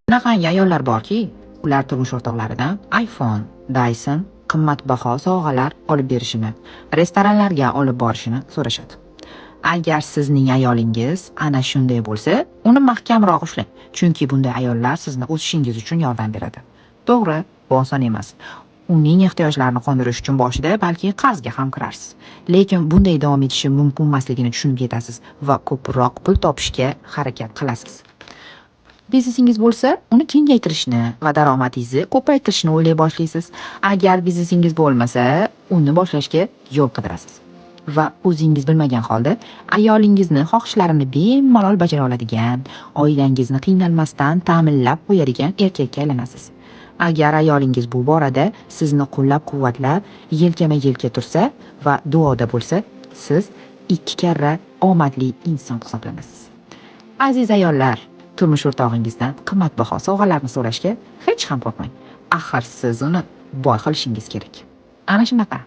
Bunaqangi ayollar borki, ular turmush o'rtoqlaridan iPhone, Dyson, qimmatbaho sovg'alar olib berishini, restoranlarga olib borishini so'rashadi. Agar sizning ayolingiz ana shunday bo'lsa, uni mahkamroq ushlang, chunki bunday ayollar sizni o'sishingiz uchun yordam beradi. To'g'ri, bu oson emas. Uning ehtiyojlarini qondirish uchun boshida balki qarzga ham kirarsiz. Lekin bunday davom etishi mumkin emasligini tushunib yetasiz va ko'proq pul topishga harakat qilasiz. Biznesingiz bo'lsa, uni kengaytirishni va daromadingizni ko'paytirishni o'ylay boshlaysiz. Agar biznesingiz bo'lmasa, uni boshlashga yo'l qidirasiz. Va o'zingiz bilmagan holda ayolingizni xohishlarini bemalol bajara oladigan, oilangizni qiynalmasdan ta'minlab qo'yadigan erkakka aylanasiz. Agar ayolingiz bu borada sizni qo'llab-quvvatlab, yelkama-yelka tursa va duoda bo'lsa, siz 2 karra omadli inson hisoblanasiz. Aziz ayollar, turmush o'rtog'ingizdan qimmatbaho sovg'alarni so'rashga hech ham qo'rqmang. Axir siz uni boy qilishingiz kerak. Ana shunaqa.